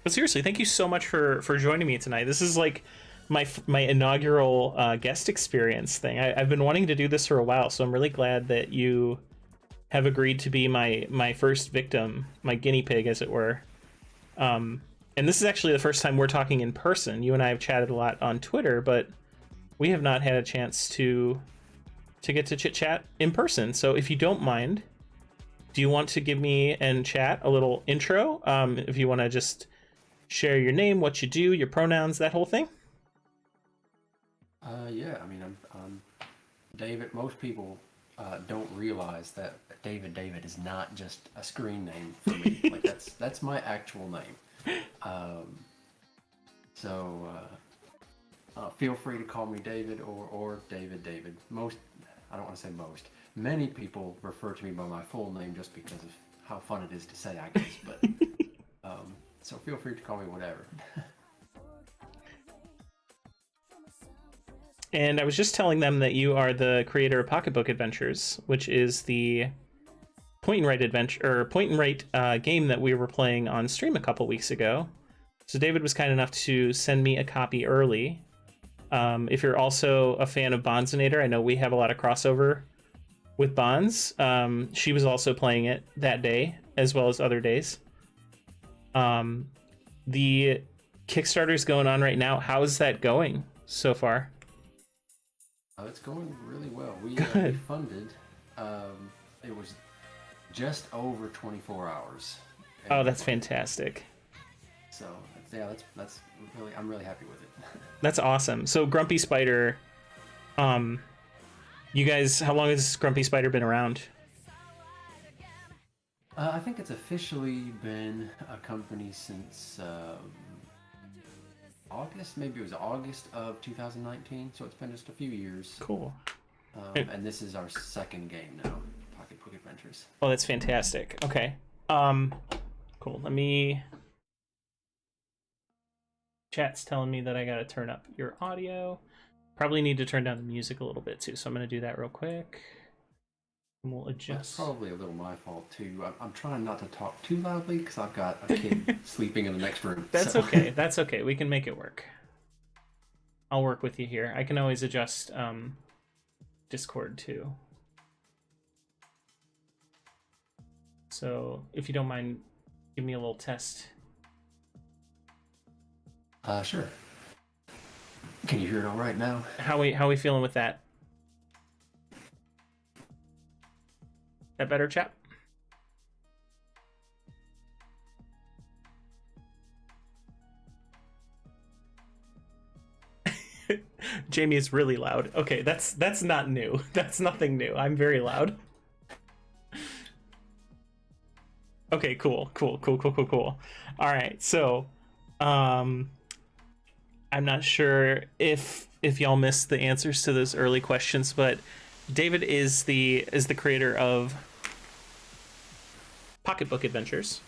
But seriously, thank you so much for joining me tonight. This is like my inaugural guest experience thing. I've been wanting to do this for a while, so I'm really glad that you have agreed to be my first victim, my guinea pig, as it were. And this is actually the first time we're talking in person. You and I have chatted a lot on Twitter, but we have not had a chance to get to chit chat in person. So if you don't mind, do you want to give me and chat a little intro? If you want to just share your name, what you do, your pronouns, that whole thing. Yeah, I mean, I'm David. Most people don't realize that David is not just a screen name for me. Like that's my actual name. So feel free to call me David or David. Most, I don't want to say most. Many people refer to me by my full name just because of how fun it is to say, I guess. But so feel free to call me whatever. And I was just telling them that you are the creator of Pocketbook Adventures, which is the point and write adventure or point and write game that we were playing on stream a couple weeks ago. So David was kind enough to send me a copy early. If you're also a fan of Bondsinator, I know we have a lot of crossover with Bonds. She was also playing it that day, as well as other days. The Kickstarter's going on right now. How is that going so far? It's going really well. We Good. funded. It was just over 24 hours. Oh, that's fantastic. So yeah, that's really, I'm really happy with it. That's awesome. So Grumpy Spider, you guys, how long has Grumpy Spider been around? I think it's officially been a company since August. Maybe it was August of 2019. So it's been just a few years. Cool. And this is our second game now, Pocketbook Adventures. Oh, that's fantastic. Okay. Cool. Let me. Chat's telling me that I gotta turn up your audio. Probably need to turn down the music a little bit too, so I'm gonna do that real quick. And we'll That's adjust. probably a little my fault too. I'm trying not to talk too loudly because I've got a kid sleeping in the next room. That's so. okay. That's okay. We can make it work. I'll work with you here. I can always adjust Discord too. So if you don't mind, give me a little test. Sure. Can you hear it all right now? How we feeling with that? That better, chap? Jamie is really loud. Okay, that's not new. That's nothing new. I'm very loud. Okay, cool. All right, so I'm not sure if y'all missed the answers to those early questions, but David is the creator of Pocketbook Adventures,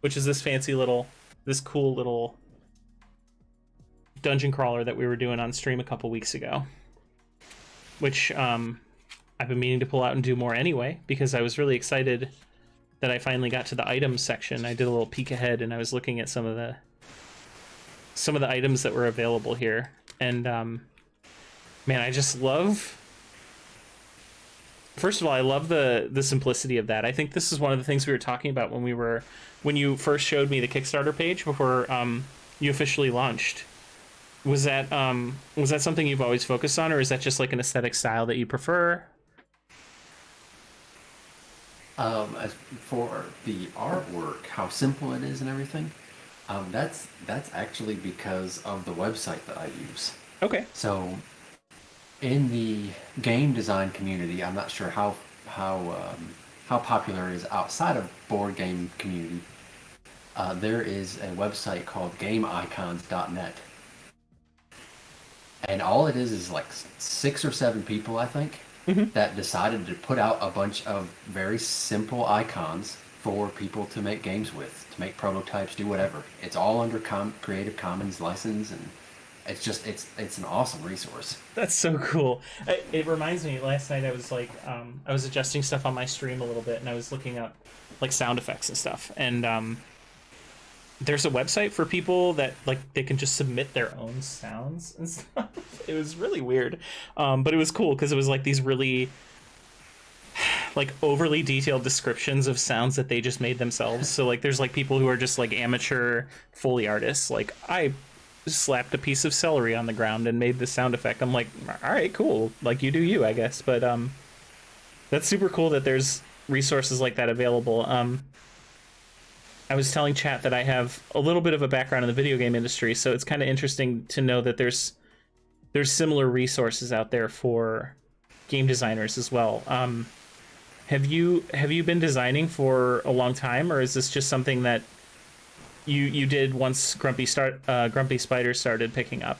which is this cool little dungeon crawler that we were doing on stream a couple weeks ago, which I've been meaning to pull out and do more anyway, because I was really excited that I finally got to the items section. I did a little peek ahead and I was looking at some of the items that were available here, and man, I just love. First of all, I love the simplicity of that. I think this is one of the things we were talking about when you first showed me the Kickstarter page before you officially launched. Was that something you've always focused on, or is that just like an aesthetic style that you prefer? As for the artwork, how simple it is and everything, that's actually because of the website that I use. Okay. So, in the game design community, I'm not sure how popular it is outside of board game community. There is a website called GameIcons.net, and all it is like 6 or 7 people, I think, that decided to put out a bunch of very simple icons for people to make games with, to make prototypes, do whatever. It's all under Creative Commons license, and it's an awesome resource. That's so cool. It reminds me, last night I was like, I was adjusting stuff on my stream a little bit, and I was looking up like sound effects and stuff, and there's a website for people that like they can just submit their own sounds and stuff. It was really weird, but it was cool because it was like these really like overly detailed descriptions of sounds that they just made themselves. So like there's like people who are just like amateur Foley artists. Like I slapped a piece of celery on the ground and made this sound effect. I'm like, all right, cool. Like you do you, I guess. But that's super cool that there's resources like that available. I was telling chat that I have a little bit of a background in the video game industry, so it's kind of interesting to know that there's similar resources out there for game designers as well. Have you been designing for a long time, or is this just something that you did once Grumpy Spider started picking up?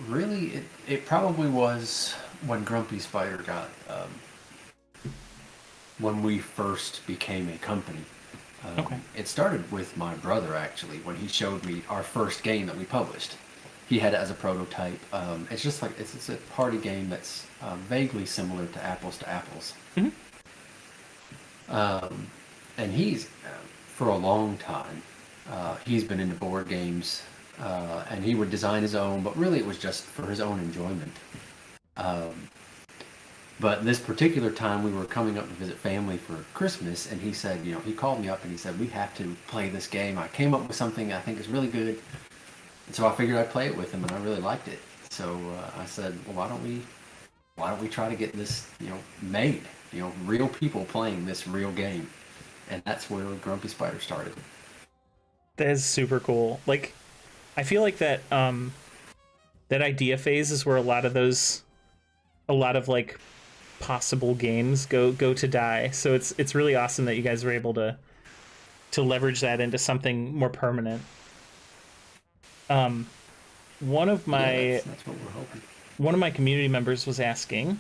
Really, it probably was when Grumpy Spider got when we first became a company. Okay. It started with my brother actually when he showed me our first game that we published. He had it as a prototype. It's just like it's a party game that's vaguely similar to Apples. Mm-hmm. And he's for a long time he's been into board games, and he would design his own, but really it was just for his own enjoyment. But this particular time we were coming up to visit family for Christmas, and he said, he called me up and he said, we have to play this game. I came up with something I think is really good. And so I figured I'd play it with him, and I really liked it. So I said, well, why don't we try to get this, made? Real people playing this real game. And that's where Grumpy Spider started. That is super cool. Like, I feel like that that idea phase is where a lot of like possible games go to die. So it's really awesome that you guys were able to leverage that into something more permanent. One of my that's what we're hoping. One of my community members was asking,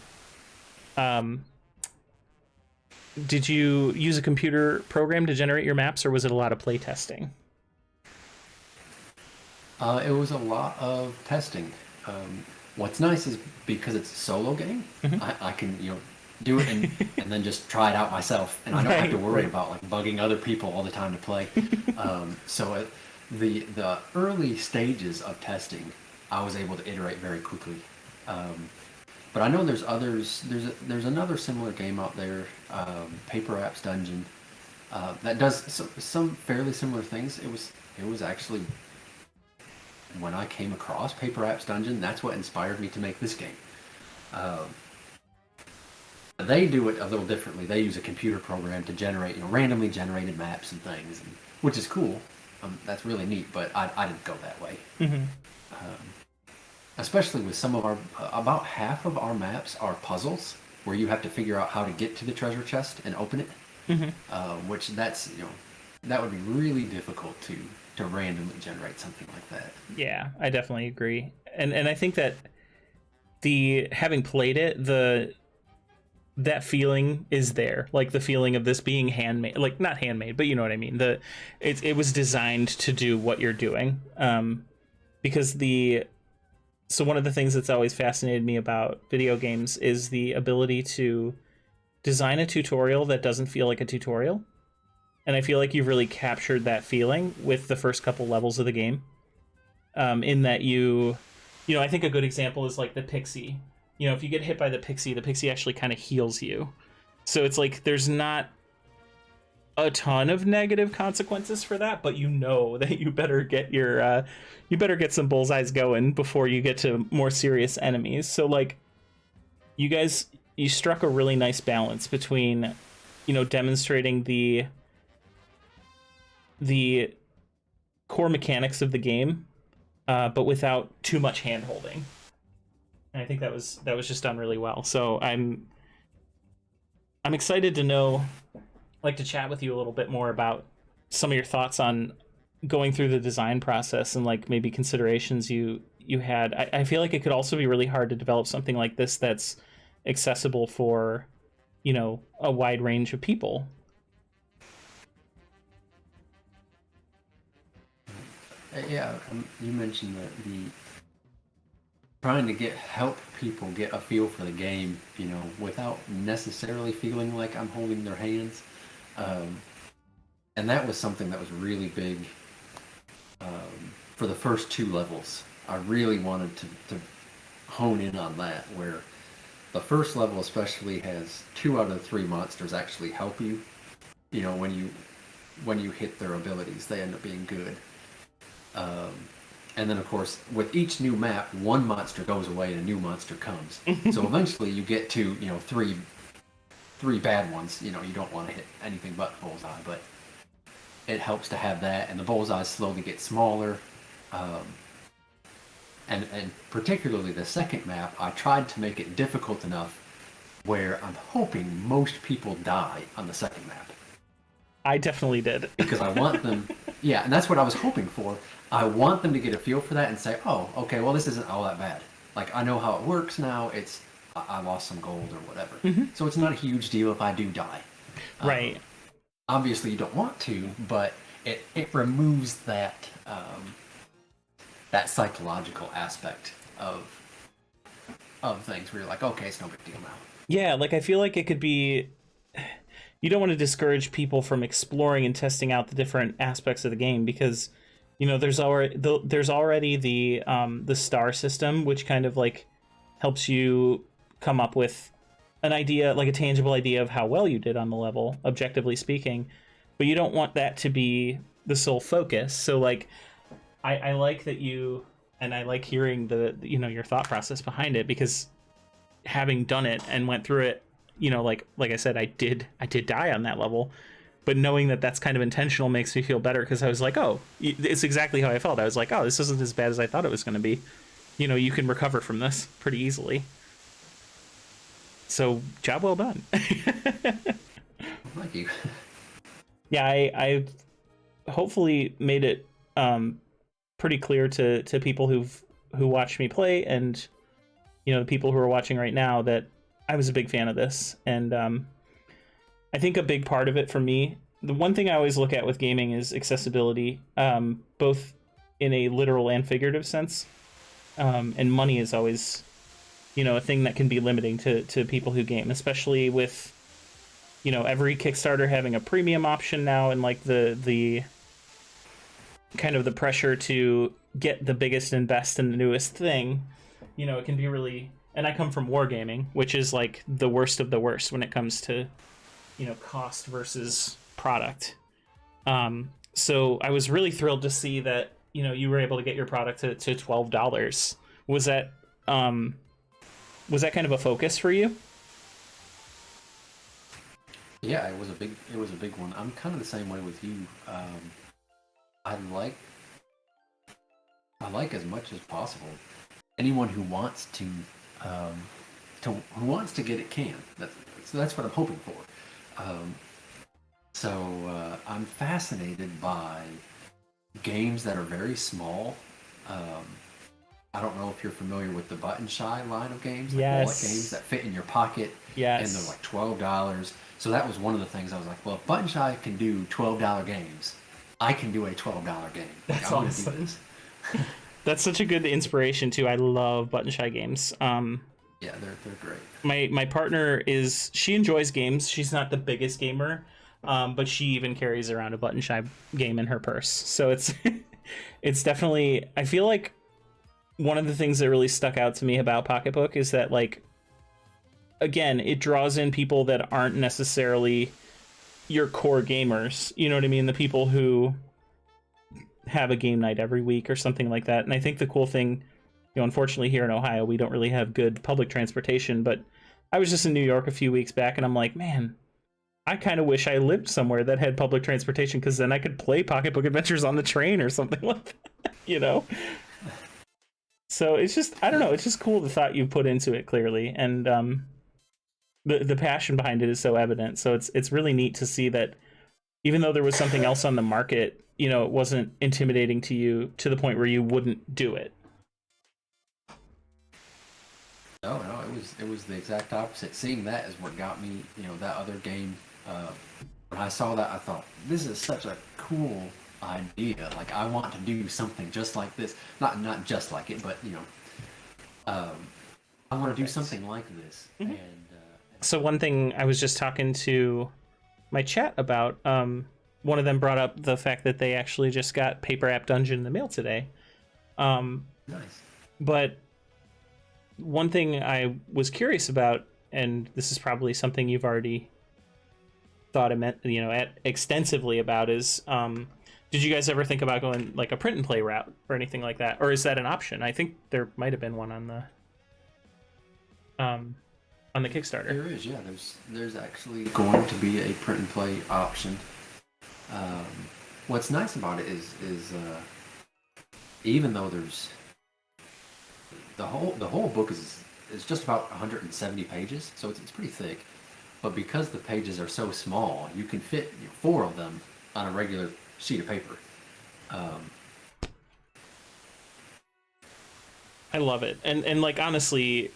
did you use a computer program to generate your maps, or was it a lot of play testing? It was a lot of testing. What's nice is because it's a solo game, I can do it and then just try it out myself, and I don't have to worry about like bugging other people all the time to play. So the early stages of testing, I was able to iterate very quickly. But I know there's others. There's another similar game out there, Paper Apps Dungeon, that does some fairly similar things. It was actually when I came across Paper Apps Dungeon, that's what inspired me to make this game. They do it a little differently. They use a computer program to generate, randomly generated maps and things, which is cool. That's really neat. But I didn't go that way. Mm-hmm. Especially with some of our, about half of our maps are puzzles where you have to figure out how to get to the treasure chest and open it. Which that would be really difficult to randomly generate something like that. Yeah, I definitely agree. And I think that having played it, that feeling is there, like the feeling of this being handmade, like not handmade, but you know what I mean. It was designed to do what you're doing, because so one of the things that's always fascinated me about video games is the ability to design a tutorial that doesn't feel like a tutorial. And I feel like you've really captured that feeling with the first couple levels of the game. In that I think a good example is like the pixie. If you get hit by the pixie actually kind of heals you. So it's like there's not a ton of negative consequences for that, but that you better get some bullseyes going before you get to more serious enemies. So like you struck a really nice balance between demonstrating the core mechanics of the game, but without too much hand holding. And I think that was just done really well. So I'm excited to to chat with you a little bit more about some of your thoughts on going through the design process and like maybe considerations you had. I feel like it could also be really hard to develop something like this that's accessible for a wide range of people. Yeah, you mentioned the trying to help people get a feel for the game, without necessarily feeling like I'm holding their hands. And that was something that was really big for the first 2 levels. I really wanted to hone in on that, where the first level especially has 2 out of the 3 monsters actually help you. You know, when you hit their abilities, they end up being good. And then, of course, with each new map, 1 monster goes away and a new monster comes. So eventually you get to, you know, three bad ones. You know, you don't want to hit anything but bullseye, but it helps to have that, and the bullseyes slowly get smaller. And particularly the second map, I tried to make it difficult enough where I'm hoping most people die on the second map. I definitely did. Because I want them, yeah, and that's what I was hoping for. I want them to get a feel for that and say, oh, okay, well, this isn't all that bad. Like, I know how it works now. I lost some gold or whatever. Mm-hmm. So it's not a huge deal if I do die. Right. Obviously, you don't want to, but it removes that that psychological aspect of things where you're like, okay, it's no big deal now. Yeah, like, I feel like it could be... You don't want to discourage people from exploring and testing out the different aspects of the game, because, you know, there's already the star system, which kind of like helps you come up with an idea, like a tangible idea of how well you did on the level, objectively speaking. But you don't want that to be the sole focus. So, like, I like that you, and I like hearing the, you know, your thought process behind it, because having done it and went through it, you know, like I said, I did die on that level, but knowing that that's kind of intentional makes me feel better, because I was like, oh, it's exactly how I felt. I was like, oh, this isn't as bad as I thought it was going to be. You know, you can recover from this pretty easily. So, job well done. Thank you. Yeah, I hopefully made it pretty clear to people who watched me play, and, you know, the people who are watching right now, that I was a big fan of this. And I think a big part of it for me, the one thing I always look at with gaming is accessibility, both in a literal and figurative sense. And money is always, you know, a thing that can be limiting to people who game, especially with, you know, every Kickstarter having a premium option now, and like the kind of the pressure to get the biggest and best and the newest thing. You know, it can be really... And I come from wargaming, which is like the worst of the worst when it comes to, you know, cost versus product. So I was really thrilled to see that, you know, you were able to get your product to $12. Was that kind of a focus for you? Yeah, it was a big one. I'm kind of the same way with you. I like as much as possible. Anyone who wants to get it can. That's what I'm hoping for. I'm fascinated by games that are very small. I don't know if you're familiar with the Button Shy line of games, like wallet games that fit in your pocket. Yes. And they're like $12. So that was one of the things I was like, well, if Button Shy can do $12 games, I can do a $12 game. That's like, awesome. That's such a good inspiration too. I love Button Shy games. Yeah, they're great. My partner she enjoys games. She's not the biggest gamer, but she even carries around a Button Shy game in her purse. So it's it's definitely, I feel like one of the things that really stuck out to me about Pocketbook is that, like, again, it draws in people that aren't necessarily your core gamers. You know what I mean? The people who have a game night every week or something like that. And I think the cool thing, you know, unfortunately here in Ohio, we don't really have good public transportation, but I was just in New York a few weeks back, and I'm like, man, I kind of wish I lived somewhere that had public transportation, because then I could play Pocketbook Adventures on the train or something like that, you know? So it's just, I don't know, it's just cool the thought you put into it, clearly. And the passion behind it is so evident. So it's really neat to see that even though there was something else on the market, you know, it wasn't intimidating to you to the point where you wouldn't do it. No, it was the exact opposite. Seeing that is what got me, you know, that other game. When I saw that, I thought, this is such a cool idea. Like, I want to do something just like this. Not just like it, but, you know, I want to do something like this. Mm-hmm. And so one thing, I was just talking to my chat about. One of them brought up the fact that they actually just got Paper App Dungeon in the mail today. Nice. But one thing I was curious about, and this is probably something you've already thought extensively about, is did you guys ever think about going like a print and play route or anything like that, or is that an option? I think there might have been one on the Kickstarter. There is, yeah. There's actually going to be a print and play option. What's nice about it is even though there's the whole book is just about 170 pages, so it's pretty thick. But because the pages are so small, you can fit 4 of them on a regular sheet of paper. I love it, and like honestly,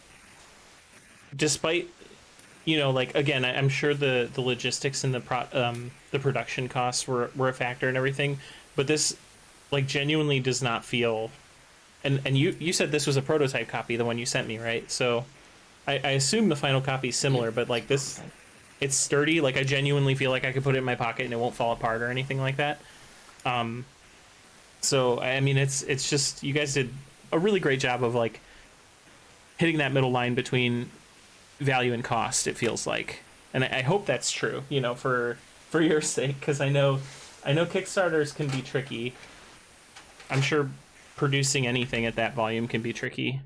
despite like again, I'm sure the logistics and the production costs were a factor and everything, but this like genuinely does not feel. And you said this was a prototype copy, the one you sent me, right? So I assume the final copy is similar, but like this, it's sturdy. Like I genuinely feel like I could put it in my pocket and it won't fall apart or anything like that. So I mean, it's just you guys did a really great job of like hitting that middle line between value and cost. It feels like, and I hope that's true. For your sake, because I know Kickstarters can be tricky. I'm sure producing anything at that volume can be tricky.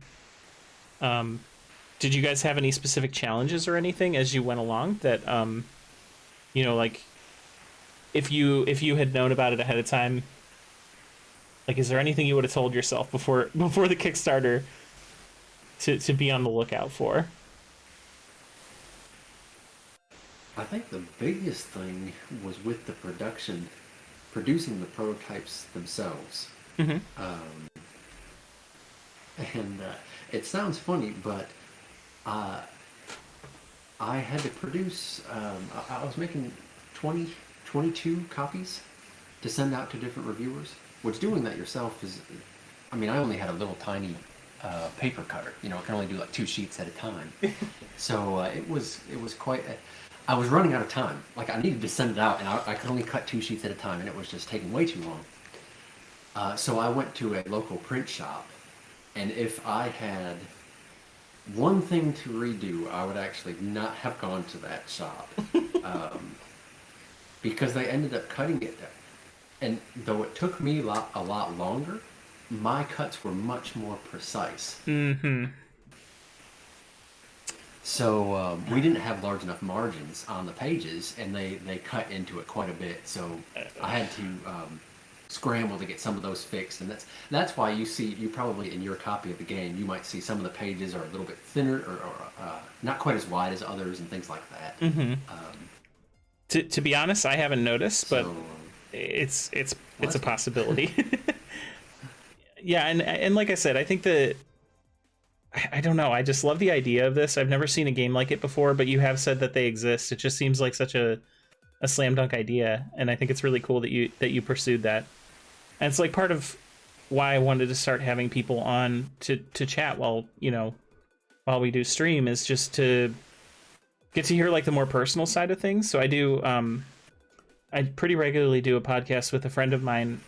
Did you guys have any specific challenges or anything as you went along that like if you had known about it ahead of time, like is there anything you would have told yourself before the Kickstarter to be on the lookout for? I think the biggest thing was with the producing the prototypes themselves. Mm-hmm. And it sounds funny, but I had to produce, I was making 22 copies to send out to different reviewers, which doing that yourself is, I mean, I only had a little tiny paper cutter, it can only do like 2 sheets at a time. So it was quite, I was running out of time. Like I needed to send it out and I could only cut 2 sheets at a time and it was just taking way too long. So I went to a local print shop, and if I had one thing to redo, I would actually not have gone to that shop. Because they ended up cutting it. And though it took me a lot longer, my cuts were much more precise. Mm-hmm. So we didn't have large enough margins on the pages, and they cut into it quite a bit. So I had to scramble to get some of those fixed, and that's why you probably in your copy of the game you might see some of the pages are a little bit thinner or not quite as wide as others and things like that. Mm-hmm. To be honest, I haven't noticed, but it's a possibility. Yeah, and like I said, I think that I don't know. I just love the idea of this. I've never seen a game like it before, but you have said that they exist. It just seems like such a slam dunk idea, and I think it's really cool that you pursued that. And it's like part of why I wanted to start having people on to chat while we do stream, is just to get to hear like the more personal side of things. So I pretty regularly do a podcast with a friend of mine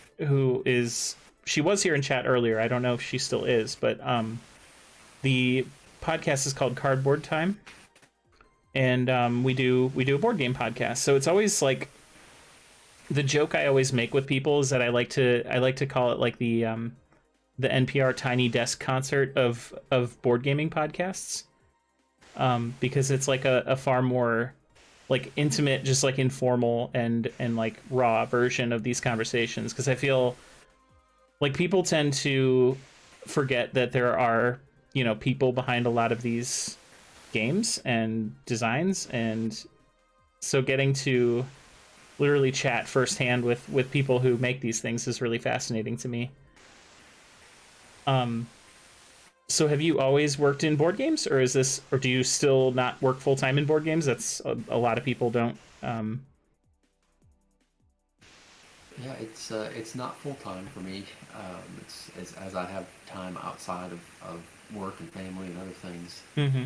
she was here in chat earlier. I don't know if she still is, but the podcast is called Cardboard Time, and we do a board game podcast. So it's always like the joke I always make with people is that I like to call it like the NPR Tiny Desk concert of board gaming podcasts, because it's like a far more like intimate, just like informal and like raw version of these conversations, because I feel like people tend to forget that there are people behind a lot of these games and designs, and so getting to literally chat firsthand with people who make these things is really fascinating to me. So have you always worked in board games, or do you still not work full time in board games? That's a lot of people don't. Yeah, it's not full time for me. It's as I have time outside of work and family and other things. Mm-hmm.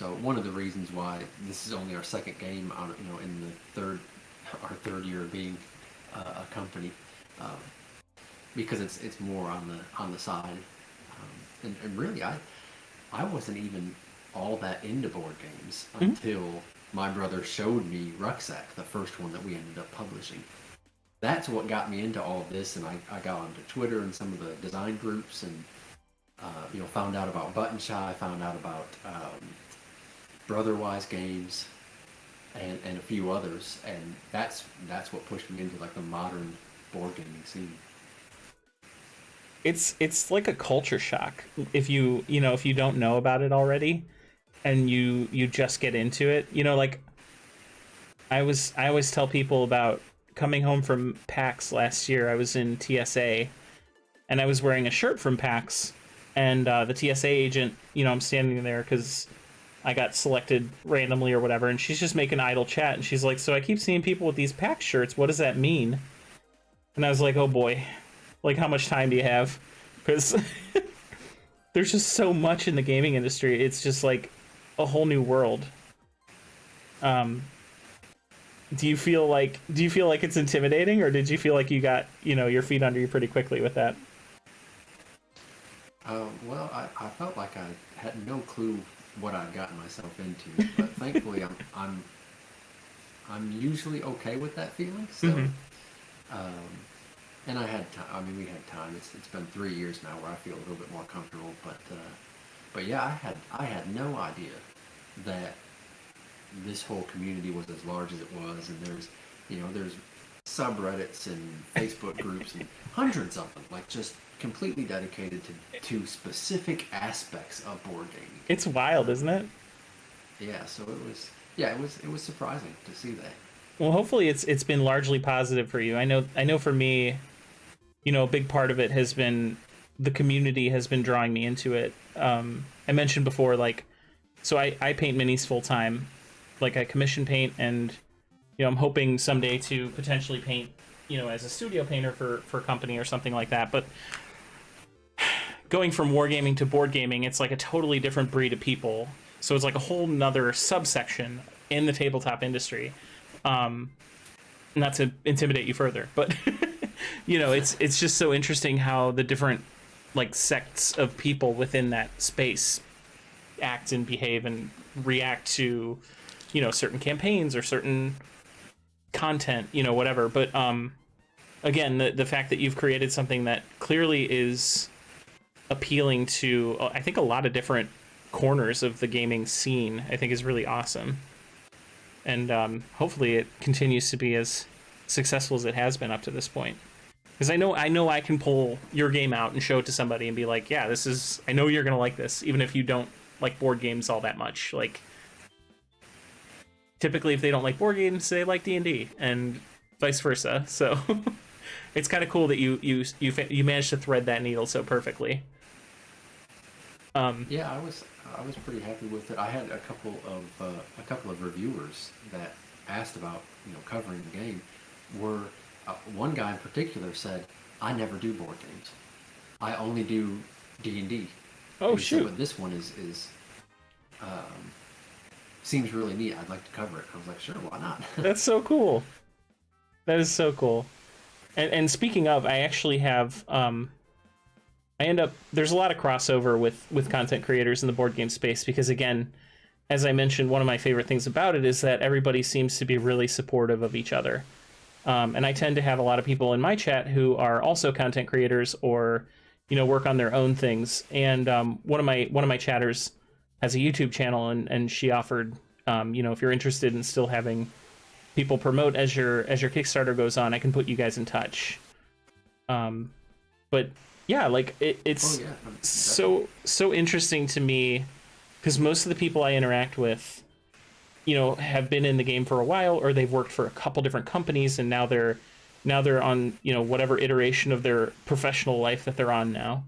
So one of the reasons why this is only our second game, on in our third year of being a company, um, because it's more on the side, and really I wasn't even all that into board games until my brother showed me Rucksack, the first one that we ended up publishing. That's what got me into all of this, and I got onto Twitter and some of the design groups, and found out about Button Shy, found out about Brotherwise Games, and a few others, and that's what pushed me into like the modern board gaming scene. It's like a culture shock if if you don't know about it already, and you just get into it. Like I always tell people about coming home from PAX last year. I was in TSA, and I was wearing a shirt from PAX, and the TSA agent, I'm standing there because I got selected randomly or whatever, and she's just making idle chat, and she's like, "So I keep seeing people with these PAX shirts. What does that mean?" And I was like, "Oh boy, like how much time do you have?" Because there's just so much in the gaming industry. It's just like a whole new world. Do you feel like it's intimidating, or did you feel like you got your feet under you pretty quickly with that? Well, I felt like I had no clue what I'd gotten myself into, but thankfully I'm usually okay with that feeling. So, and I had time. I mean, we had time. It's been 3 years now where I feel a little bit more comfortable. But yeah, I had no idea that this whole community was as large as it was, and there's subreddits and Facebook groups and hundreds of them, like just completely dedicated to specific aspects of board gaming. It's wild, isn't it? Yeah, so it was surprising to see that. Well, hopefully it's been largely positive for you. I know for me, a big part of it has been the community has been drawing me into it. I mentioned before, like, so I paint minis full time, like I commission paint, and I'm hoping someday to potentially paint, as a studio painter for a company or something like that. But going from wargaming to board gaming, it's like a totally different breed of people. So it's like a whole nother subsection in the tabletop industry. Not to intimidate you further, but it's just so interesting how the different like sects of people within that space act and behave and react to certain campaigns or certain content, whatever. But again, the fact that you've created something that clearly is appealing to I think a lot of different corners of the gaming scene, I think is really awesome. And hopefully it continues to be as successful as it has been up to this point. Because I know I can pull your game out and show it to somebody and be like, yeah, I know you're gonna like this, even if you don't like board games all that much. Like, typically if they don't like board games, they like D&D, and vice versa. So it's kind of cool that you managed to thread that needle so perfectly. Yeah, I was pretty happy with it. I had a couple of reviewers that asked about covering the game. One guy in particular said, "I never do board games. I only do D&D." Oh, shoot! But this one is seems really neat. I'd like to cover it. I was like, sure, why not? That's so cool. That is so cool. And speaking of, I actually have there's a lot of crossover with content creators in the board game space, because again, as I mentioned, one of my favorite things about it is that everybody seems to be really supportive of each other. And I tend to have a lot of people in my chat who are also content creators or, work on their own things. And one of my chatters has a YouTube channel, and she offered, if you're interested in still having people promote as your Kickstarter goes on, I can put you guys in touch. But yeah, like it's so interesting to me, because most of the people I interact with, have been in the game for a while, or they've worked for a couple different companies, and now they're on, whatever iteration of their professional life that they're on now.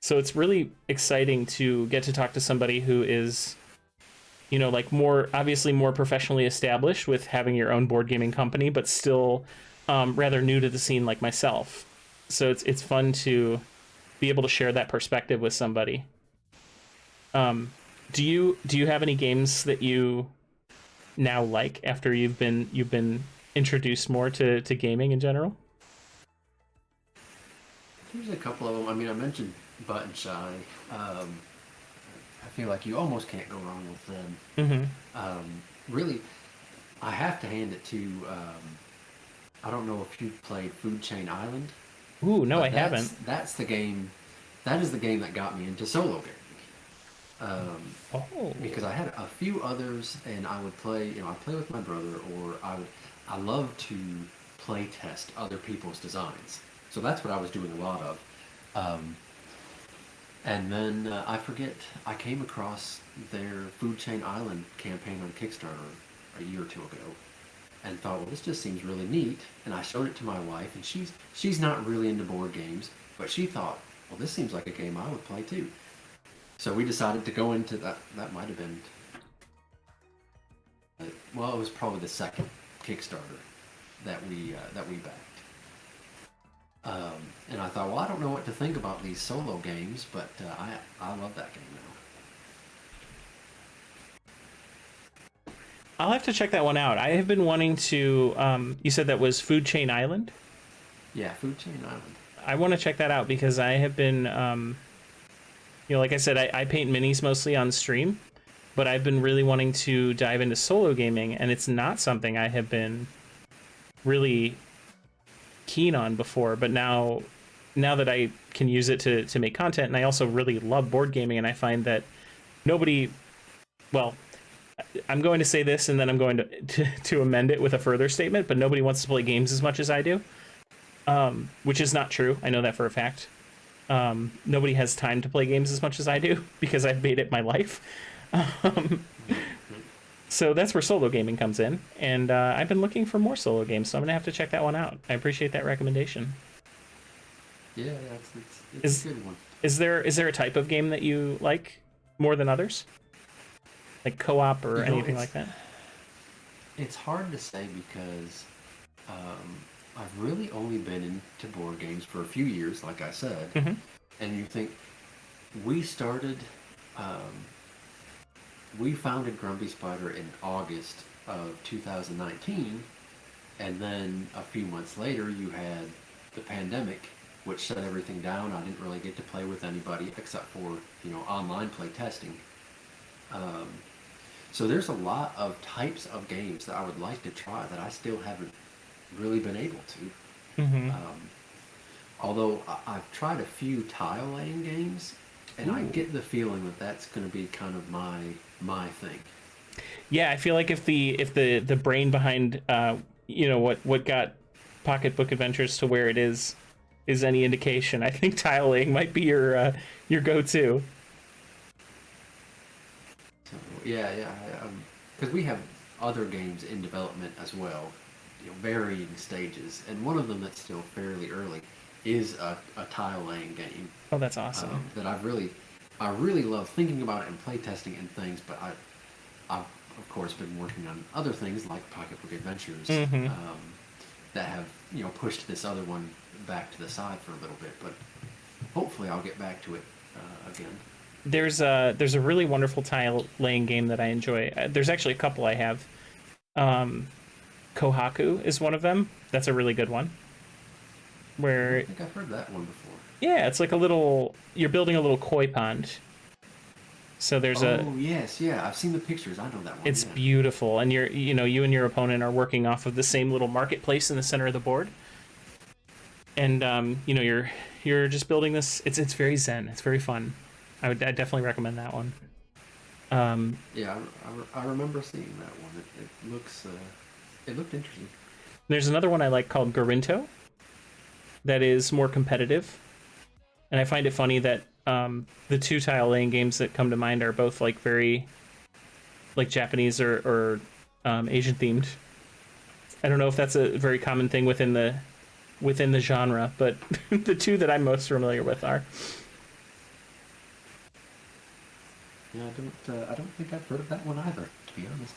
So it's really exciting to get to talk to somebody who is, like obviously more professionally established with having your own board gaming company, but still rather new to the scene like myself. So it's fun to be able to share that perspective with somebody. Do you have any games that you now like after you've been introduced more to gaming in general? There's a couple of them. I mean, I mentioned Butt and Shy. I feel like you almost can't go wrong with them. Mm-hmm. Really, I have to hand it to. I don't know if you've played Food Chain Island, Ooh, no, I but haven't. that's the game. That is the game that got me into solo gaming. Oh. Because I had a few others, and I would play. I play with my brother, or I love to play test other people's designs. So that's what I was doing a lot of. Um, and then I forget, I came across their Food Chain Island campaign on Kickstarter a year or two ago, and thought, well, this just seems really neat. And I showed it to my wife, and she's not really into board games, but she thought, well, this seems like a game I would play too. So we decided to go into that. That might have been, well, it was probably the second Kickstarter that we backed. And I thought, well, I don't know what to think about these solo games, but I love that game now. I'll have to check that one out. I have been wanting to. You said that was Food Chain Island. Yeah, Food Chain Island. I want to check that out because I have been. Like I said, I paint minis mostly on stream, but I've been really wanting to dive into solo gaming, and it's not something I have been really keen on before. But now that I can use it to make content, and I also really love board gaming, and I find that nobody, well, I'm going to say this, and then I'm going to amend it with a further statement, but nobody wants to play games as much as I do, which is not true. I know that for a fact. Nobody has time to play games as much as I do because I've made it my life. So that's where solo gaming comes in, and I've been looking for more solo games, so I'm gonna have to check that one out. I appreciate that recommendation. Yeah, it's a good one. Is there a type of game that you like more than others, like co-op or anything like that? It's hard to say because I've really only been into board games for a few years, like I said. Mm-hmm. And you think we started, we founded Grumpy Spider in August of 2019, and then a few months later you had the pandemic, which shut everything down. I didn't really get to play with anybody except for online play testing. So there's a lot of types of games that I would like to try that I still haven't really been able to. Mm-hmm. Although I've tried a few tile laying games, and Ooh. I get the feeling that that's going to be kind of my thing. Yeah, I feel like if the brain behind what got Pocketbook Adventures to where it is any indication, I think tile laying might be your go-to. So yeah, because we have other games in development as well, varying stages, and one of them that's still fairly early is a tile laying game. Oh, that's awesome. That I really love thinking about it and playtesting and things, but I've of course been working on other things like Pocketbook Adventures Mm-hmm. that have pushed this other one back to the side for a little bit, but hopefully I'll get back to it again. There's a really wonderful tile laying game that I enjoy. There's actually a couple I have. Kohaku is one of them. That's a really good one. Where I think I've heard that one before. yeah, it's like you're building a little koi pond. So there's yes, yeah, I've seen the pictures. I know that one. it's yeah. beautiful, and you and your opponent are working off of the same little marketplace in the center of the board. And you're just building this. It's very zen. It's very fun. I definitely recommend that one. Yeah, I remember seeing that one. It looks it looked interesting. There's another one I like called Garinto that is more competitive. And I find it funny that the two tile laying games that come to mind are both like very like Japanese or Asian themed. I don't know if that's a very common thing within the genre, but the two that I'm most familiar with are. Yeah, I don't think I've heard of that one either, to be honest.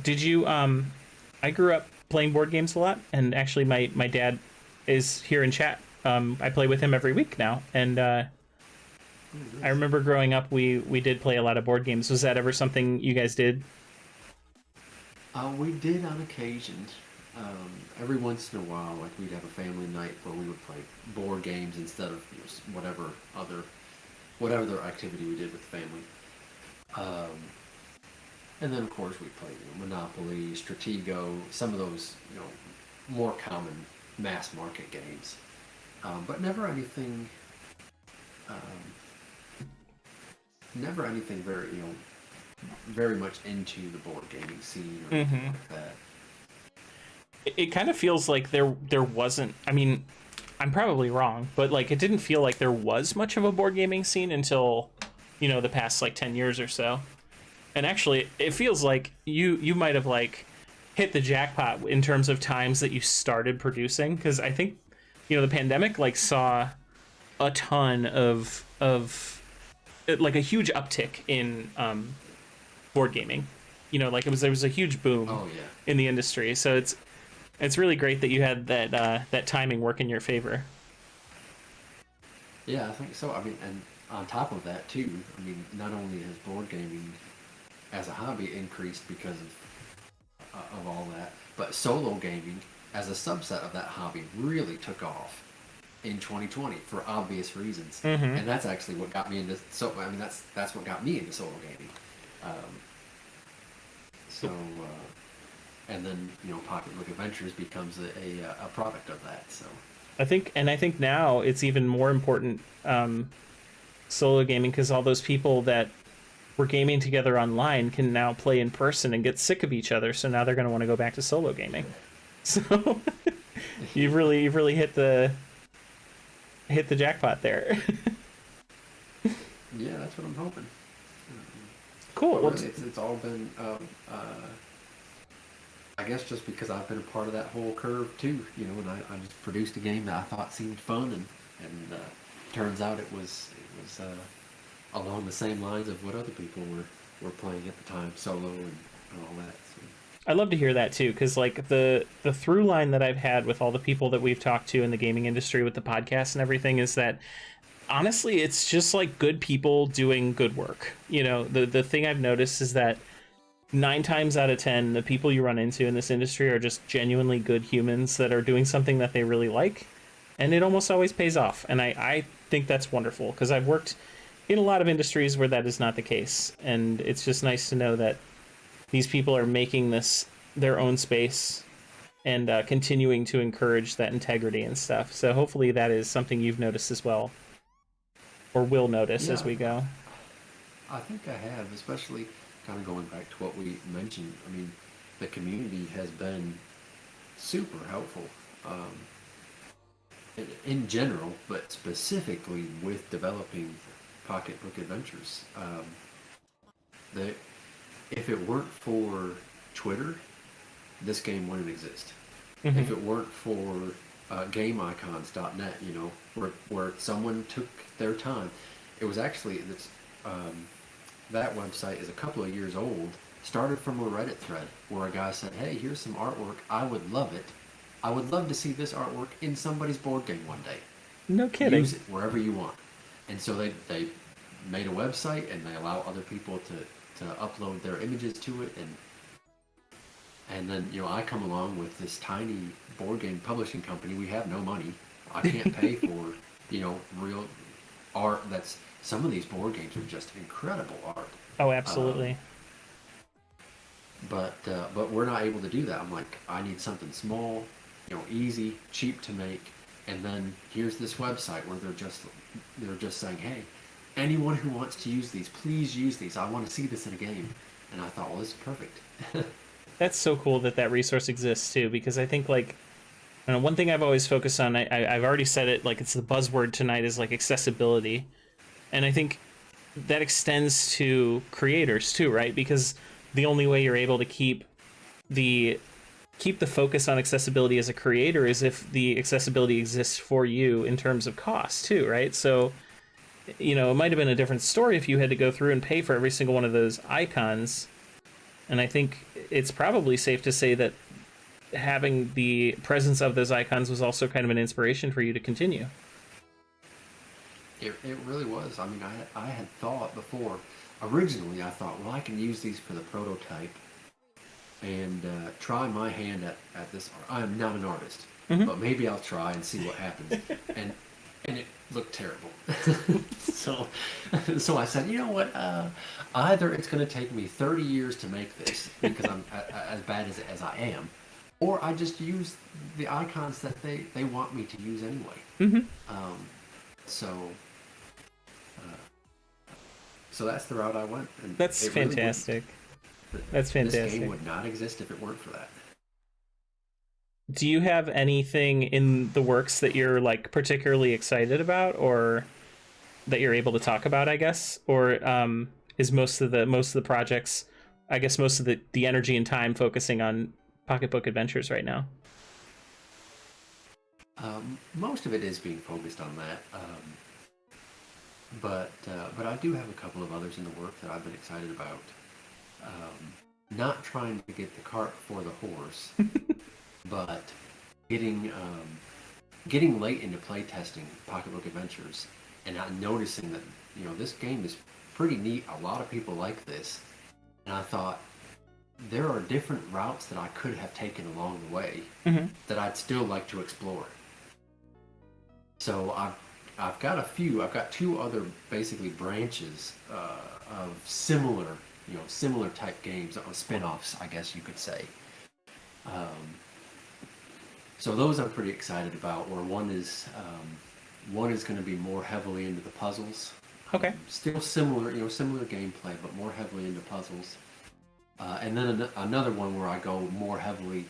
Did you I grew up playing board games a lot, and actually my dad is here in chat. I play with him every week now, and I remember growing up, we did play a lot of board games. Was that ever something you guys did? We did on occasion. Every once in a while, like we'd have a family night where we would play board games instead of whatever other activity we did with the family. Um, and then of course we played Monopoly, Stratego, some of those more common mass market games, but um, never anything very very much into the board gaming scene or anything like that. It kind of feels like there wasn't. I mean, I'm probably wrong, but like it didn't feel like there was much of a board gaming scene until the past like 10 years or so. And actually, it feels like you might have like hit the jackpot in terms of times that you started producing, because I think the pandemic like saw a ton of like a huge uptick in board gaming. Like there was a huge boom in the industry. So it's really great that you had that timing work in your favor. Yeah, I think so. I mean, and on top of that too, I mean, not only has board gaming as a hobby increased because of all that, but solo gaming as a subset of that hobby really took off in 2020 for obvious reasons. And that's actually what got me into that's what got me into solo gaming. And then Pocket Book Adventures becomes a product of that. So I think now it's even more important, solo gaming, because all those people that were gaming together online can now play in person and get sick of each other. So now they're going to want to go back to solo gaming. So you've really hit the jackpot there. Yeah, that's what I'm hoping. Cool. Well, it's all been, I guess, just because I've been a part of that whole curve too. And I just produced a game that I thought seemed fun, and turns out it was along the same lines of what other people were playing at the time, solo and all that. So. I love to hear that too, because like the through line that I've had with all the people that we've talked to in the gaming industry with the podcast and everything is that honestly it's just like good people doing good work. The thing I've noticed is that 9 times out of 10 the people you run into in this industry are just genuinely good humans that are doing something that they really like, and it almost always pays off. And I think that's wonderful, because I've worked in a lot of industries where that is not the case, and it's just nice to know that these people are making this their own space and continuing to encourage that integrity and stuff. So hopefully that is something you've noticed as well, or will notice as we go. I think I have, especially kind of going back to what we mentioned. I mean, the community has been super helpful in general, but specifically with developing Pocket Book Adventures. If it weren't for Twitter, this game wouldn't exist. If it weren't for GameIcons.net, where someone took their time, it was actually that website is a couple of years old. Started from a Reddit thread where a guy said, "Hey, here's some artwork. I would love it. I would love to see this artwork in somebody's board game one day. No kidding. Use it wherever you want." And so they made a website, and they allow other people to upload their images to it, and then I come along with this tiny board game publishing company. We have no money. I can't pay for real art. That's some of these board games are just incredible art. Oh, absolutely. But we're not able to do that. I'm like, I need something small, easy, cheap to make, and then here's this website where they're just saying, "Hey, anyone who wants to use these, please use these. I want to see this in a game." And I thought, well, this is perfect. That's so cool that resource exists too, because I think like, one thing I've always focused on, I've already said it, like it's the buzzword tonight, is like accessibility. And I think that extends to creators too, right? Because the only way you're able to keep the focus on accessibility as a creator is if the accessibility exists for you in terms of cost too, right? So, it might have been a different story if you had to go through and pay for every single one of those icons. And I think it's probably safe to say that having the presence of those icons was also kind of an inspiration for you to continue. It really was. I mean, I had thought before, originally I thought, well, I can use these for the prototype and try my hand at this. I am not an artist, Hmm. but maybe I'll try and see what happens. And and it looked terrible. so so I said, you know what? Either it's going to take me 30 years to make this because I'm as bad as I am, or I just use the icons that they want me to use anyway. Hmm. Um, so uh, so that's the route I went, and That's it really fantastic. wouldn't. That's This fantastic. game would not exist if it weren't for that. Do you have anything in the works that you're like particularly excited about, or that you're able to talk about, I guess? Or is most of the projects, I guess most of the energy and time focusing on Pocketbook Adventures right now? Most of it is being focused on that, but I do have a couple of others in the work that I've been excited about. Not trying to get the cart before the horse, but getting getting late into playtesting Pocketbook Adventures and not noticing that this game is pretty neat. A lot of people like this, and I thought there are different routes that I could have taken along the way Hmm. that I'd still like to explore. So I've got a few. I've got two other basically branches of similar similar type games, or spin-offs, I guess you could say. Um, so those I'm pretty excited about. Where one is going to be more heavily into the puzzles. Okay. Still similar, similar gameplay, but more heavily into puzzles. And then another one where I go more heavily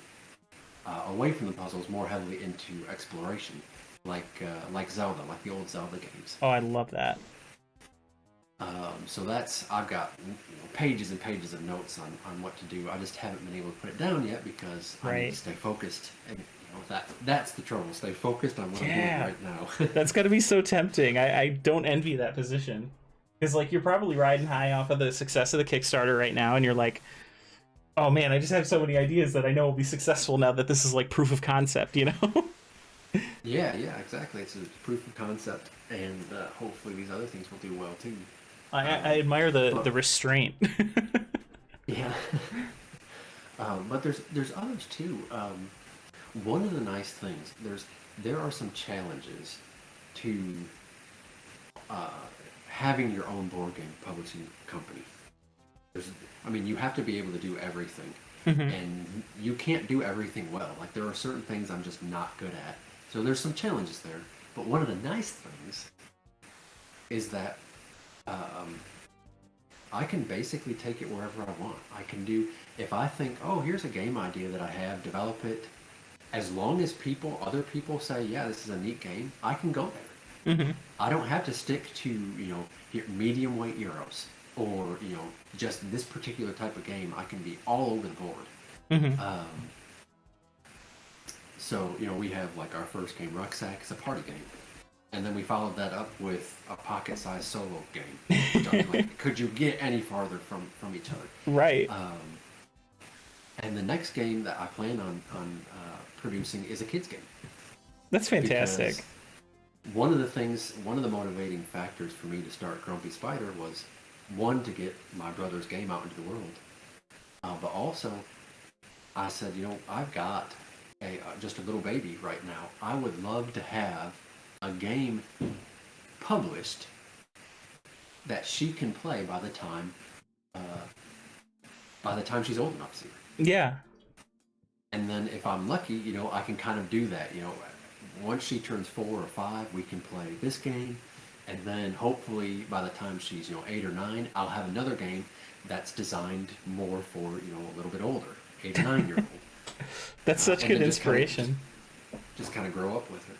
away from the puzzles, more heavily into exploration, like Zelda, like the old Zelda games. Oh, I love that. So I've got pages and pages of notes on what to do. I just haven't been able to put it down yet because I need Right. to stay focused. And that's the trouble. Stay focused on what I'm doing Yeah. right now. That's got to be so tempting. I don't envy that position. Because, like, you're probably riding high off of the success of the Kickstarter right now, and you're like, oh man, I just have so many ideas that I know will be successful now that this is like proof of concept, you know? Yeah, exactly. It's a proof of concept, and hopefully these other things will do well too. I admire the But restraint. yeah, but there's others too. One of the nice things there are some challenges to uh, having your own board game publishing company. I mean, you have to be able to do everything, Hmm. and you can't do everything well. Like there are certain things I'm just not good at. So there's some challenges there. But one of the nice things is that I can basically take it wherever I want. I can do, if I think, oh, here's a game idea that I have, develop it. As long as other people say, yeah, this is a neat game, I can go there. Hmm. I don't have to stick to, medium weight Euros or, just this particular type of game. I can be all over the board. Hmm. So, we have like our first game, Rucksack. It's a party game. And then we followed that up with a pocket-sized solo game. Which I was like, could you get any farther from each other? Right. And the next game that I plan on producing is a kids game. That's fantastic. Because one of the motivating factors for me to start Grumpy Spider was, one, to get my brother's game out into the world. But also, I said, I've got just a little baby right now. I would love to have a game published that she can play by the time she's old enough to. Yeah. And then if I'm lucky, I can kind of do that. Once she turns 4 or 5, we can play this game, and then hopefully by the time she's 8 or 9, I'll have another game that's designed more for a little bit older, 8 or 9 year old. That's such good then inspiration. Just kind of grow up with her.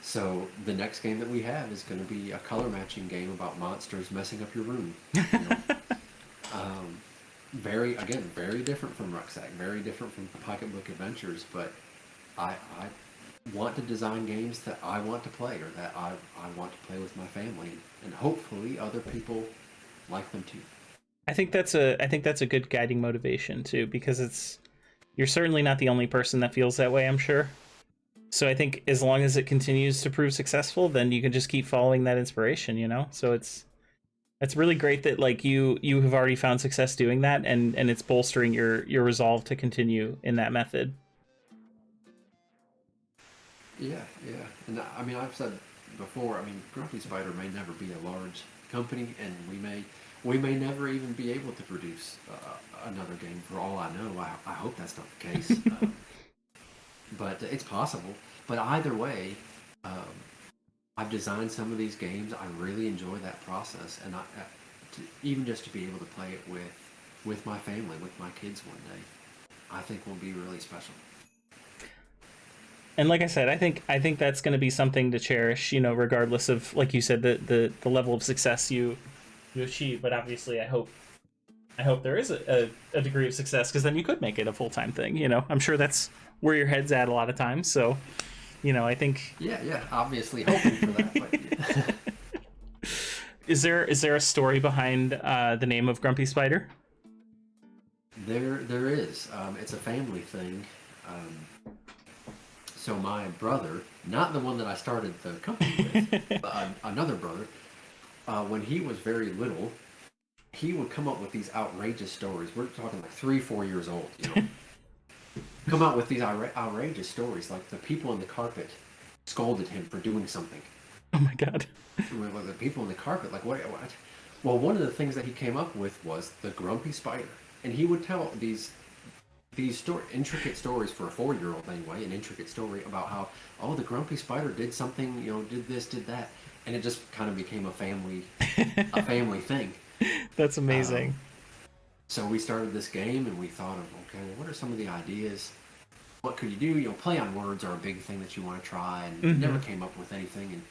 So the next game that we have is going to be a color matching game about monsters messing up your room. Very different from Rucksack, very different from Pocketbook Adventures, but I want to design games that I want to play, or that I want to play with my family, and hopefully other people like them too. I think that's a good guiding motivation too, because you're certainly not the only person that feels that way, I'm sure. So I think as long as it continues to prove successful, then you can just keep following that inspiration, you know? So it's really great that like you have already found success doing that, and it's bolstering your resolve to continue in that method. Yeah, yeah. And I mean, I've said before, I mean, Grumpy Spider may never be a large company, and we may never even be able to produce another game for all I know. I hope that's not the case. But it's possible. But either way, um, I've designed some of these games. I really enjoy that process, and even just to be able to play it with my family, with my kids one day, I think will be really special. And like I said, I think that's going to be something to cherish, you know, regardless of, like you said, the level of success you achieve. But obviously, I hope there is a degree of success, because then you could make it a full-time thing. You know, I'm sure that's where your head's at a lot of times. So, you know, I think Yeah, yeah. Obviously hoping for that, but yeah. is there a story behind the name of Grumpy Spider? There is. It's a family thing. Um, so my brother, not the one that I started the company with, but another brother, when he was very little, he would come up with these outrageous stories. We're talking like 3, 4 years old, you know. Come out with these outrageous stories, like the people in the carpet scolded him for doing something. Oh my god. Well, the people in the carpet, like what? Well, one of the things that he came up with was the Grumpy Spider, and he would tell these intricate stories for a 4-year-old anyway, an intricate story about how, oh, the Grumpy Spider did something, you know, did this, did that, and it just kind of became a family thing. That's amazing. So we started this game, and we thought of, okay, well, what are some of the ideas? What could you do? You know, play on words are a big thing that you want to try, and never came up with anything. And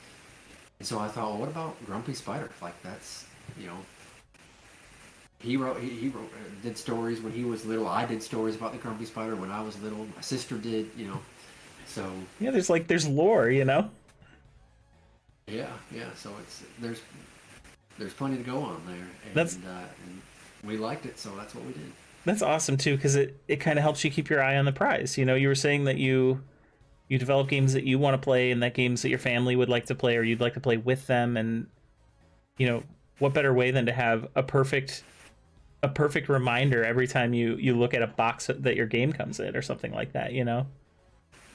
so I thought, well, what about Grumpy Spider? Like that's, you know, he wrote did stories when he was little. I did stories about the Grumpy Spider when I was little. My sister did, you know. So Yeah, there's lore, you know. yeah, yeah. So there's plenty to go on there, That's and we liked it, so that's what we did. that's awesome too, because it kind of helps you keep your eye on the prize. You know, you were saying that you develop games that you want to play, and that games that your family would like to play, or you'd like to play with them. And you know, what better way than to have a perfect reminder every time you look at a box that your game comes in, or something like that, you know.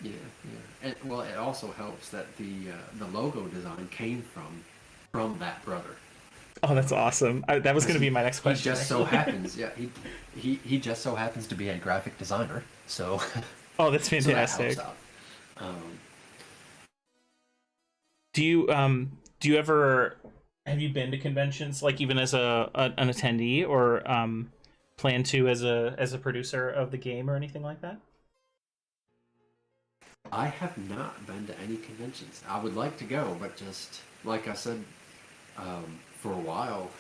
Yeah, yeah. And well, it also helps that the logo design came from that brother. Oh, that's awesome. That was going to be my next He question. just so happens, yeah, he just so happens to be a graphic designer, so Oh, that's so that fantastic. helps out. Um, Do you ever, have you been to conventions, like even as an attendee, or plan to as a producer of the game or anything like that? I have not been to any conventions. I would like to go, but just like I said, for a while,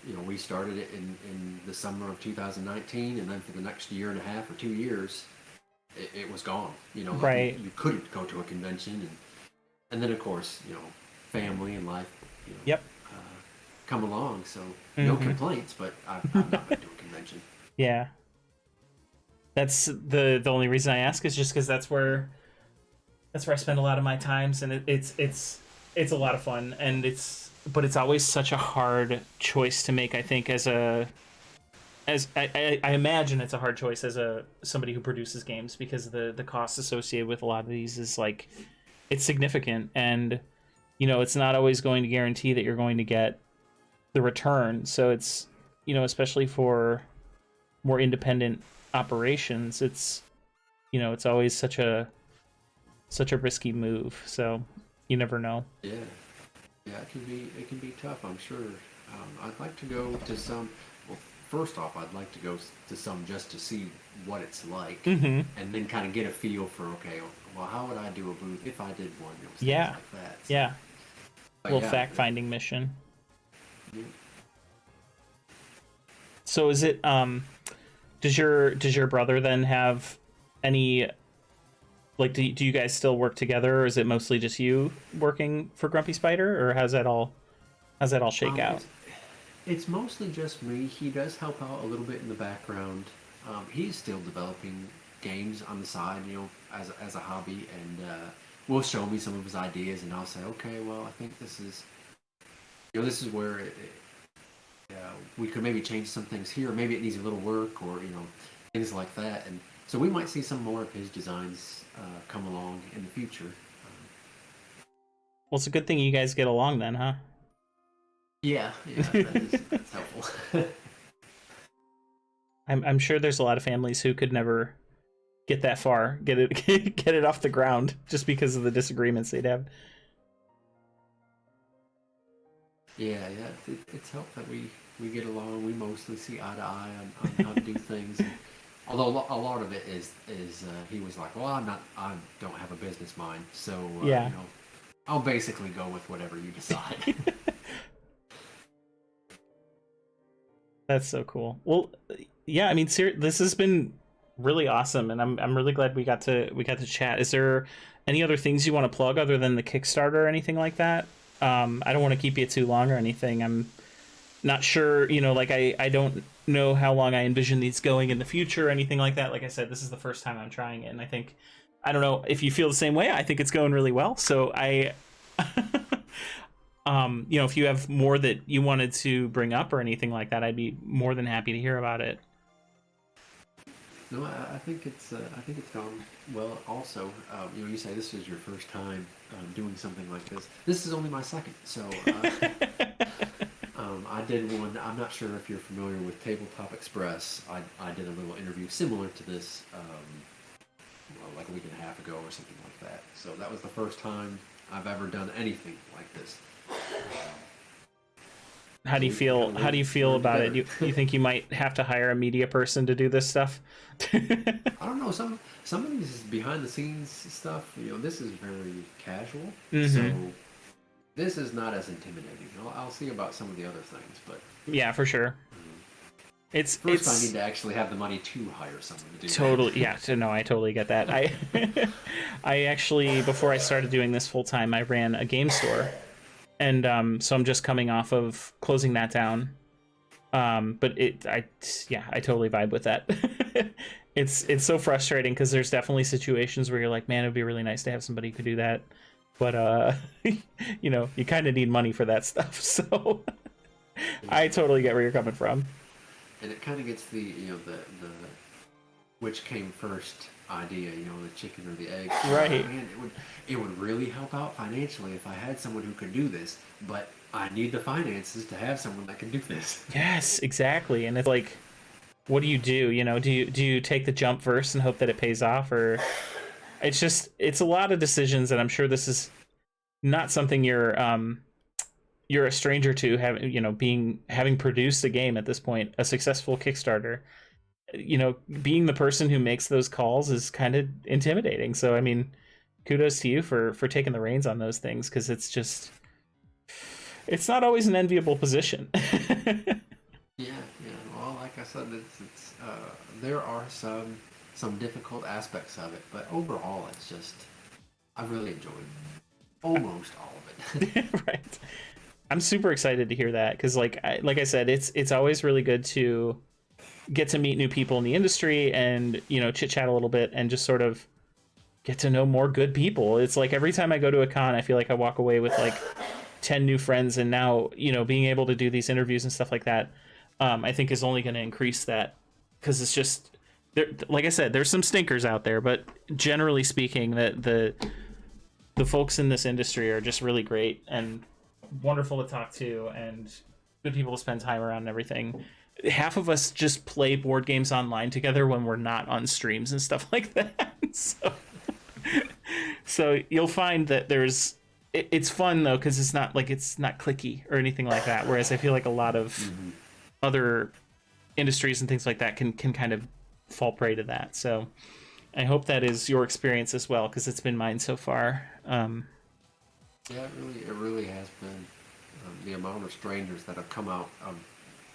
you know, we started it in the summer of 2019, and then for the next year and a half or 2 years, it was gone. You know, like Right. you couldn't go to a convention, and then of course, you know, family and life, you know, Yep. come along. So no complaints, but I've not been to a convention. Yeah. That's the only reason I ask, is just because that's where I spend a lot of my times, and it's a lot of fun, and it's always such a hard choice to make. I think as I imagine it's a hard choice as somebody who produces games, because the cost associated with a lot of these is like, it's significant, and you know, it's not always going to guarantee that you're going to get the return. So it's, you know, especially for more independent operations, it's, you know, it's always such a risky move. So you never know. Yeah, yeah, it can be tough. I'm sure. I'd like to go to some. Well, first off, I'd like to go to some just to see what it's like, and then kind of get a feel for, okay, well, how would I do a booth if I did one? You know, things Yeah. like that. So, Yeah. but Little yeah, fact-finding mission. yeah. So is it does your brother then have any, like, do you guys still work together, or is it mostly just you working for Grumpy Spider, or how's that all shake out? It's mostly just me. He does help out a little bit in the background. He's still developing games on the side, as a hobby, and will show me some of his ideas, and I'll say, okay, well, I think this is, this is where we could maybe change some things here. Maybe it needs a little work, or things like that. And so we might see some more of his designs come along in the future. Well, it's a good thing you guys get along then, huh? Yeah, that's helpful. I'm sure there's a lot of families who could never get that far, get it off the ground, just because of the disagreements they'd have. Yeah, it's helped that we get along. We mostly see eye to eye on how to do things. And although a lot of it is he was like, well, I don't have a business mind, so yeah. I'll basically go with whatever you decide. That's so cool. Well, yeah, I mean, this has been really awesome, and I'm really glad we got to chat. Is there any other things you want to plug other than the Kickstarter or anything like that? I don't want to keep you too long or anything. I'm not sure, like I don't know how long I envision these going in the future or anything like that. Like I said, this is the first time I'm trying it, and I don't know if you feel the same way. I think it's going really well. So if you have more that you wanted to bring up or anything like that, I'd be more than happy to hear about it. No, I think it's gone well. Also, you say this is your first time doing something like this. This is only my second, so I did one. I'm not sure if you're familiar with Tabletop Express. I did a little interview similar to this, like a week and a half ago or something like that. So that was the first time I've ever done anything like this. How do you feel? How do you feel about it? You think you might have to hire a media person to do this stuff? I don't know. Some of these behind the scenes stuff, this is very casual. Mm-hmm. So this is not as intimidating. I'll see about some of the other things, but yeah, for sure. First, I need to actually have the money to hire someone to do totally that. Yeah, no, I totally get that. I actually, before I started doing this full time, I ran a game store, and so I'm just coming off of closing that down. But I totally vibe with that. It's so frustrating because there's definitely situations where you're like, man, it'd be really nice to have somebody who could do that, but you kind of need money for that stuff. So I totally get where you're coming from. And it kind of gets the which came first idea, the chicken or the egg. Right. Man, it would really help out financially if I had someone who could do this, but I need the finances to have someone that can do this. Yes, exactly. And it's like, what do you do? Do you take the jump first and hope that it pays off, or it's a lot of decisions, and I'm sure this is not something you're a stranger to, having produced a game at this point, a successful Kickstarter. Being the person who makes those calls is kind of intimidating. So, I mean, kudos to you for taking the reins on those things, because it's not always an enviable position. Yeah. Well, like I said, it's there are some difficult aspects of it, but overall, it's just I really enjoyed almost all of it. Right. I'm super excited to hear that, because like I said, it's always really good to get to meet new people in the industry and chit chat a little bit and just sort of get to know more good people. It's like every time I go to a con, I feel like I walk away with like 10 new friends, and now being able to do these interviews and stuff like that, I think is only going to increase that, because it's just there. Like I said, there's some stinkers out there, but generally speaking, that the folks in this industry are just really great and wonderful to talk to and good people to spend time around and everything. Half of us just play board games online together when we're not on streams and stuff like that. So you'll find that it's fun though, because it's not clicky or anything like that. Whereas I feel like a lot of other industries and things like that can kind of fall prey to that. So I hope that is your experience as well, because it's been mine so far. Yeah, it really has been. The amount of strangers that have come out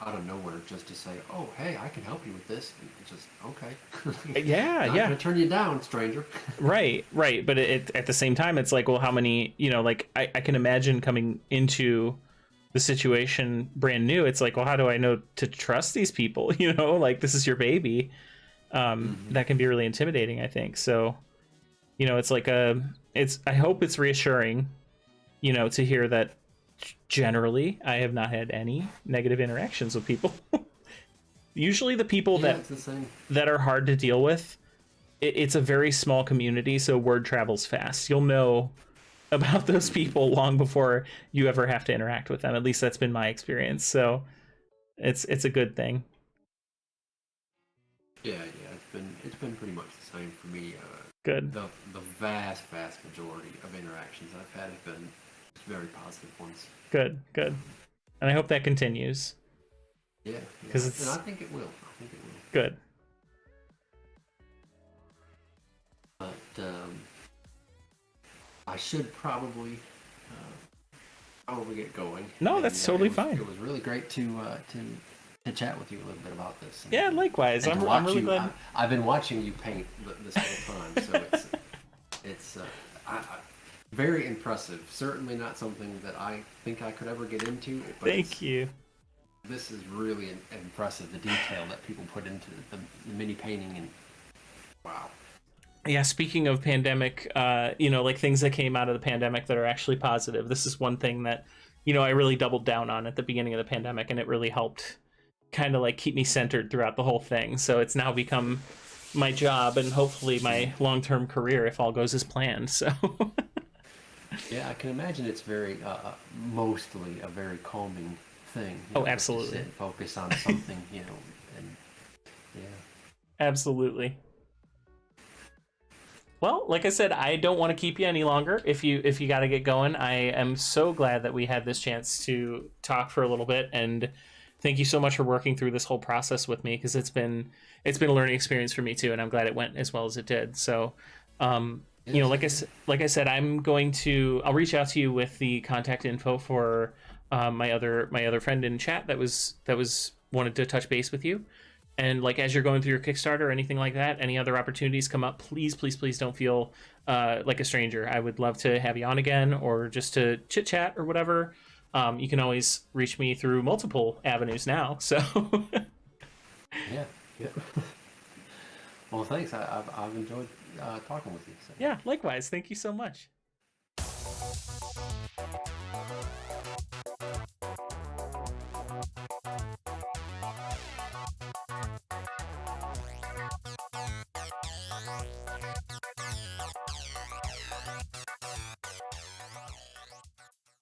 of nowhere just to say, "Oh, hey, I can help you with this." And it's just okay. Yeah. Not gonna turn you down, stranger. Right. But at the same time, it's like, well, how many? Like I can imagine coming into the situation brand new. It's like, well, how do I know to trust these people? Like this is your baby. that can be really intimidating, I think. So, you know, it's like I hope it's reassuring, you know, to hear that generally I have not had any negative interactions with people. Usually the people that are hard to deal with, it's a very small community, so word travels fast. You'll know about those people long before you ever have to interact with them. At least that's been my experience. So it's a good thing. Yeah, it's been pretty much the same for me. Good. The vast majority of interactions I've had have been very positive ones. Good. And I hope that continues. Yeah, and I think it will. Good. But I should probably get going. No, that's totally fine. It was really great to chat with you a little bit about this. Yeah, likewise. I'm really glad. I've been watching you paint this whole time, so it's very impressive. Certainly not something that I think I could ever get into. But Thank you. This is really impressive, the detail that people put into the mini painting, and wow. Yeah, speaking of pandemic, you know, like things that came out of the pandemic that are actually positive. This is one thing that, you know, I really doubled down on at the beginning of the pandemic, and it really helped kind of like keep me centered throughout the whole thing. So it's now become my job and hopefully my long-term career if all goes as planned. So yeah, I can imagine it's very mostly a very calming thing. Oh, absolutely. To sit and focus on something, you know, and yeah. Absolutely. Well, like I said, I don't want to keep you any longer. If you got to get going, I am so glad that we had this chance to talk for a little bit, and thank you so much for working through this whole process with me, because it's been a learning experience for me too, and I'm glad it went as well as it did. So, you know, like I said, I'll reach out to you with the contact info for my other friend in chat that was wanted to touch base with you. And like as you're going through your Kickstarter or anything like that, any other opportunities come up, please don't feel like a stranger. I would love to have you on again, or just to chit chat or whatever. You can always reach me through multiple avenues now. So yeah. Well, thanks. I've enjoyed talking with you. So. Yeah, likewise. Thank you so much.